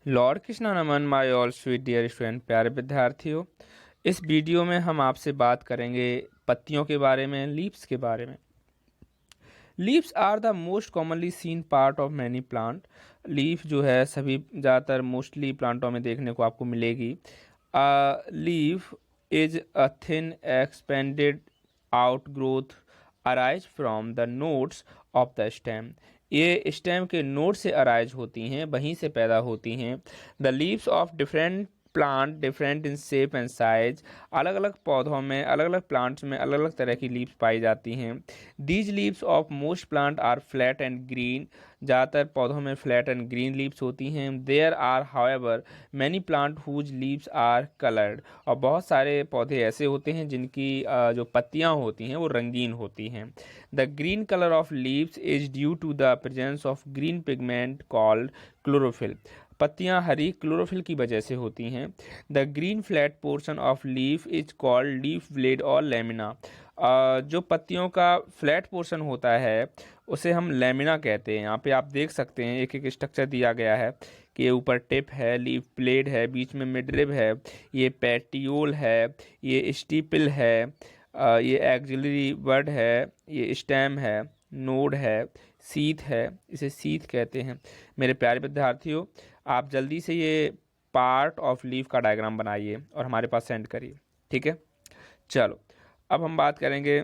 Lord Krishna नमन my all sweet dear student, प्यारे विद्यार्थियों। इस वीडियो में हम आपसे बात करेंगे पत्तियों के बारे में, लीव्स के बारे में। Leaves are the most commonly seen part of many plant. Leaf जो है सभी ज़्यादातर मोस्टली प्लांटों में देखने को आपको मिलेगी। Leaf is a thin expanded out growth arise from the nodes of the stem. ये स्टेम के नोड से अराइज होती हैं, वहीं से पैदा होती हैं। The leaves of different plant different in shape and size. अलग अलग पौधों में, अलग अलग प्लांट्स में अलग अलग तरह की लीव्स पाई जाती हैं। These leaves of most plant are flat and green. ज़्यादातर पौधों में फ्लैट एंड ग्रीन लीव्स होती हैं। There are however many plant whose leaves are coloured. और बहुत सारे पौधे ऐसे होते हैं जिनकी जो पत्तियां होती हैं वो रंगीन होती हैं। The green colour of leaves is due to the presence of green pigment called chlorophyll. पत्तियां हरी क्लोरोफिल की वजह से होती हैं। The green flat portion of leaf is called leaf blade और लेमिना। जो पत्तियों का फ्लैट पोर्शन होता है उसे हम लेमिना कहते हैं। यहाँ पे आप देख सकते हैं एक एक स्ट्रक्चर दिया गया है कि ये ऊपर टिप है, लीफ ब्लेड है, बीच में मिडरिब है, ये पैटियोल है, ये स्टीपल है, ये एक्सिलरी बड है, ये स्टेम है, नोड है, सीथ है, इसे सीथ कहते हैं। मेरे प्यारे विद्यार्थियों, आप जल्दी से ये पार्ट ऑफ लीफ का डायग्राम बनाइए और हमारे पास सेंड करिए, ठीक है। चलो, अब हम बात करेंगे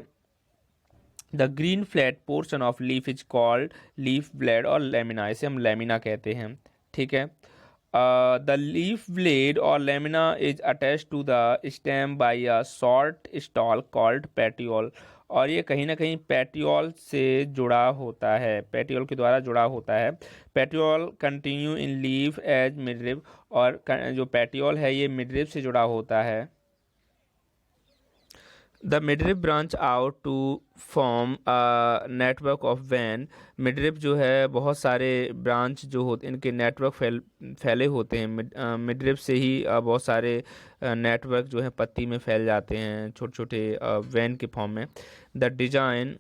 the green flat portion of leaf is called leaf blade और लेमिना। इसे हम लेमिना कहते हैं, ठीक है। द लीफ ब्लेड और lamina is attach to the stem by a short stalk called petiole. और ये कहीं ना कहीं पेटियोल से जुड़ा होता है, पेटियोल के द्वारा जुड़ा होता है। Petiole continue in leaf as midrib. और जो पेटियोल है ये मिडरिब से जुड़ा होता है। The midrib branch out to form a network of vein. Midrib जो है बहुत सारे ब्रांच जो होते इनके नेटवर्क फैले होते हैं। मिडरिब से ही बहुत सारे नेटवर्क जो है पत्ती में फैल जाते हैं, छोटे छोटे वैन के फॉर्म में। The design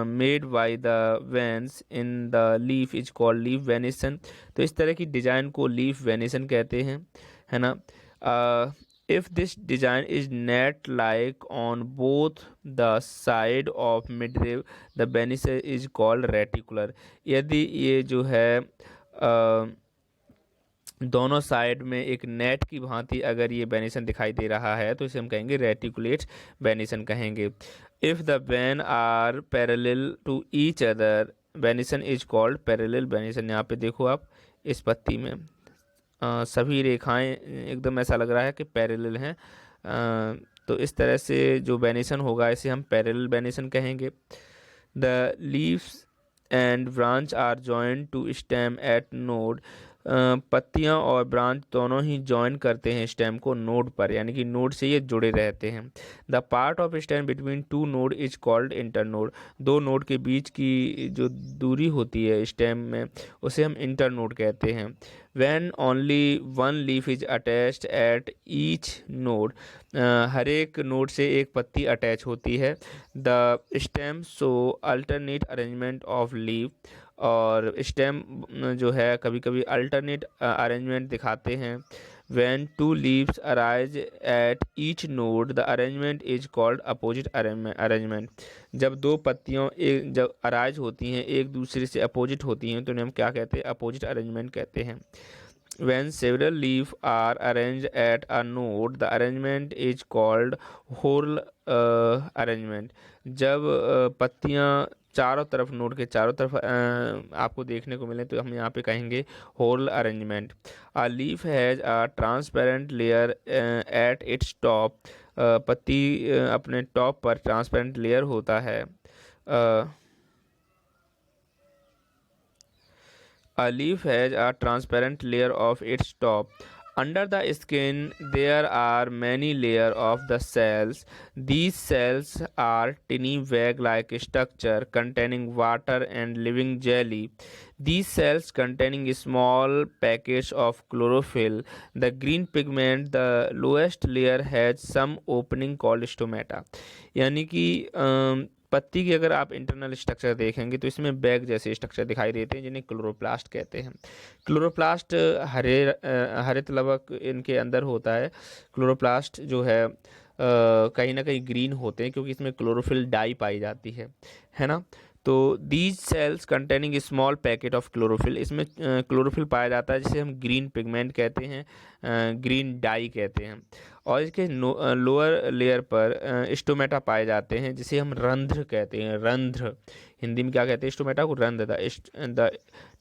made by the veins in the leaf is called leaf venation. तो इस तरह की डिजाइन को लीफ वेनेसन कहते हैं, है ना। If this design is net like on both the side of midrib, the veneer is called reticular। यदि ये जो है दोनों साइड में एक नेट की भांति अगर ये वेनेसन दिखाई दे रहा है तो इसे हम कहेंगे रेटिकुलेट वेनेसन कहेंगे। If the vein are parallel to each other, venation is called parallel venation. यहाँ पे देखो आप इस पत्ती में सभी रेखाएं एकदम ऐसा लग रहा है कि पैरेलल हैं। तो इस तरह से जो वेनेसन होगा इसे हम पैरेलल वेनेसन कहेंगे। The leaves and branch are joint to stem at node. पत्तियां और ब्रांच दोनों ही जॉइन करते हैं स्टेम को नोड पर, यानी कि नोड से ये जुड़े रहते हैं। The part of stem between two node is called internode. दो नोड के बीच की जो दूरी होती है स्टेम में उसे हम इंटरनोड कहते हैं। When only one leaf is attached at each node, हर एक नोड से एक पत्ती अटैच होती है। The stem show alternate arrangement of leaf. और स्टेम जो है कभी कभी अल्टरनेट अरेंजमेंट दिखाते हैं। When two leaves arise at each node, the arrangement is called opposite arrangement। जब दो पत्तियों एक जब अराइज होती हैं एक दूसरे से अपोजिट होती हैं तो उन्हें हम क्या कहते हैं, अपोजिट अरेंजमेंट कहते हैं। When several leaves are arranged at a node, the arrangement is called whorl arrangement। जब पत्तियां चारों तरफ, नोड के चारों तरफ आपको देखने को मिले तो हम यहाँ पे कहेंगे whorl arrangement. A leaf has a transparent layer at its top. पत्ती अपने टॉप पर ट्रांसपेरेंट लेयर होता है। A leaf has a transparent layer of its top. Under the skin, there are many layers of the cells. These cells are tiny bag-like structure containing water and living jelly. These cells containing small packets of chlorophyll. The green pigment, the lowest layer, has some opening called stomata। यानी कि पत्ती की अगर आप internal structure देखेंगे तो इसमें bag जैसे स्ट्रक्चर दिखाई देते हैं जिन्हें क्लोरोप्लास्ट कहते हैं। क्लोरोप्लास्ट हरित लवक इनके अंदर होता है। क्लोरोप्लास्ट जो है कहीं ना कहीं ग्रीन होते हैं क्योंकि इसमें क्लोरोफिल डाई पाई जाती है ना। तो these cells containing small packet of chlorophyll, इसमें क्लोरोफिल पाया जाता है जिसे हम ग्रीन पिगमेंट कहते हैं, ग्रीन डाई कहते हैं। और इसके लोअर लेयर पर स्टोमेटा पाए जाते हैं जिसे हम रंध्र कहते हैं। रंध्र हिंदी में क्या कहते हैं स्टोमेटा को? रंध्र। The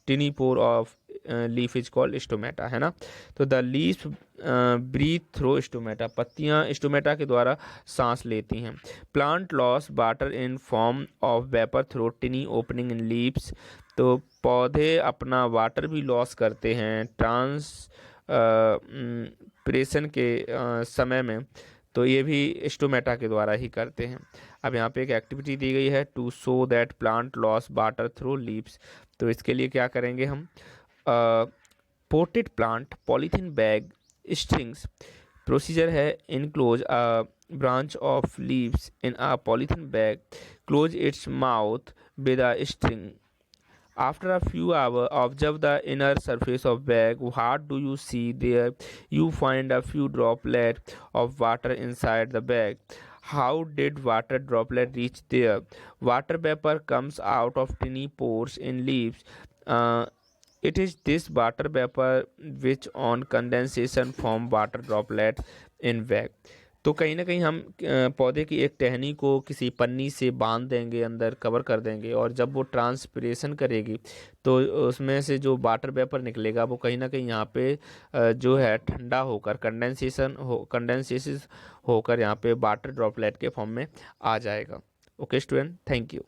tiny pore of leaf is called stomata, है ना। तो the leaf breathe through stomata, पत्तियां स्टोमेटा के द्वारा सांस लेती हैं। Plant loss water in form of vapour through tiny opening in leaves, तो पौधे अपना वाटर भी लॉस करते हैं ट्रांसपिरेशन के समय में, तो ये भी स्टोमेटा के द्वारा ही करते हैं। अब यहाँ पे एक एक्टिविटी दी गई है, to show that plant loss water through leaves, तो इसके लिए क्या करेंगे हम? Potted plant polythene bag strings, procedure है enclose a branch of leaves in a polythene bag, close its mouth with a string. After a few hours, observe the inner surface of bag. What do you see there? You find a few droplets of water inside the bag. How did water droplet reach there? Water vapor comes out of tiny pores in leaves. It is this water vapor which on condensation form water droplet in bag. तो कहीं ना कहीं हम पौधे की एक टहनी को किसी पन्नी से बांध देंगे, अंदर कवर कर देंगे, और जब वो ट्रांसपिरेशन करेगी तो उसमें से जो वाटर वेपर निकलेगा वो कहीं ना कहीं यहाँ पे जो है ठंडा होकर कंडेंसेशन होकर यहाँ पे वाटर ड्रॉपलेट के फॉर्म में आ जाएगा। Okay student, thank you.